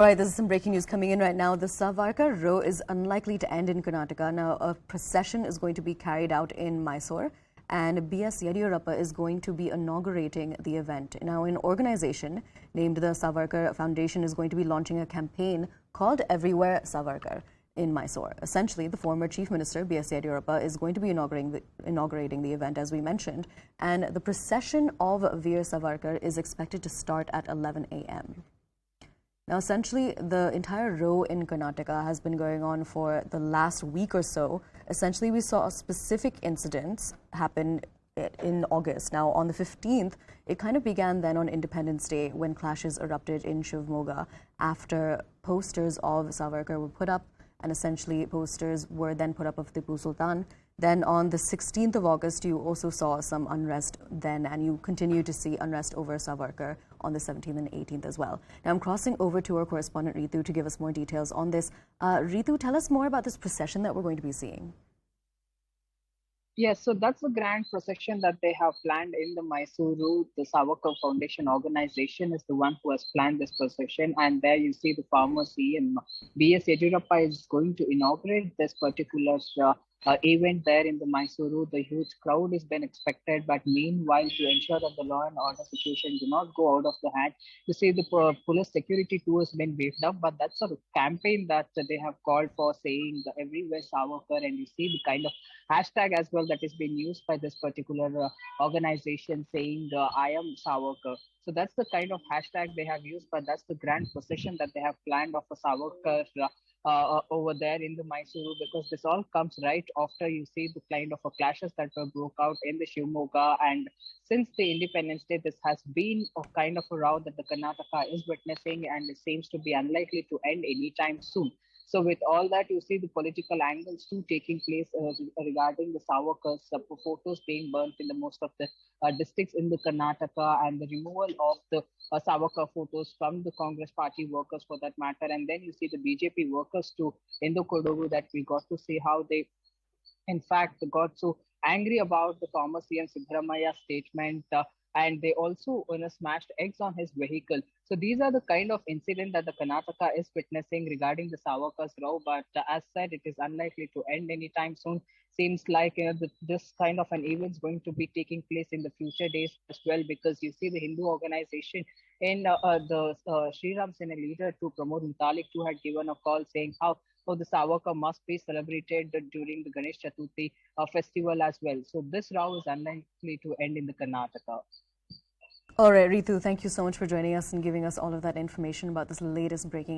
All right, this is some breaking news coming in right now. The Savarkar row is unlikely to end in Karnataka. Now, a procession is going to be carried out in Mysore, and B.S. Yediyurappa is going to be inaugurating the event. Now, an organization named the Savarkar Foundation is going to be launching a campaign called Everywhere Savarkar in Mysore. Essentially, the former Chief Minister, B.S. Yediyurappa, is going to be inaugurating the event, as we mentioned, and the procession of Veer Savarkar is expected to start at 11 a.m. Now, essentially, the entire row in Karnataka has been going on for the last week or so. Essentially, we saw specific incidents happen in August. Now, on the 15th, it kind of began then on Independence Day when clashes erupted in Shivamogga after posters of Savarkar were put up, and essentially posters were then put up of Tipu Sultan. Then on the 16th of August, you also saw some unrest then, and you continue to see unrest over Savarkar on the 17th and 18th as well. Now, I'm crossing over to our correspondent Reethu to give us more details on this. Reethu, tell us more about this procession that we're going to be seeing. Yes, so that's a grand procession that they have planned in the Mysuru. The Savarkar Foundation organization is the one who has planned this procession. And there you see the former CM, B.S. Yediyurappa, is going to inaugurate this particular event there in the Mysuru. The huge crowd is then expected, but meanwhile, to ensure that the law and order situation do not go out of the hand, you see the police security too has been beefed up, but that's a campaign that they have called for, saying the Everywhere Savarkar, and you see the kind of hashtag as well that is being used by this particular organization, saying I am Savarkar. So that's the kind of hashtag they have used, but that's the grand procession that they have planned of a Savarkar over there in the Mysuru, because this all comes right after you see the kind of clashes that were broke out in the Shivamogga. And since the Independence Day, this has been a kind of a row that the Karnataka is witnessing, and it seems to be unlikely to end anytime soon. So with all that, you see the political angles too taking place regarding the Savarkar's photos being burnt in the most of the districts in the Karnataka, and the removal of the Savarkar photos from the Congress party workers for that matter. And then you see the BJP workers too in the Kodagu, that we got to see how they in fact got so angry about the former CM Siddaramaia's statement, and they also smashed eggs on his vehicle. So these are the kind of incident that the Karnataka is witnessing regarding the Savarkar's row. But as said, it is unlikely to end anytime soon. Seems like this kind of an event is going to be taking place in the future days as well, because you see the Hindu organization in the Sri Ram Sena leader to Pramod Mutalik who had given a call saying how the Savarkar must be celebrated during the Ganesh Chaturthi festival as well. So this row is unlikely to end in the Karnataka. All right, Reethu, thank you so much for joining us and giving us all of that information about this latest breaking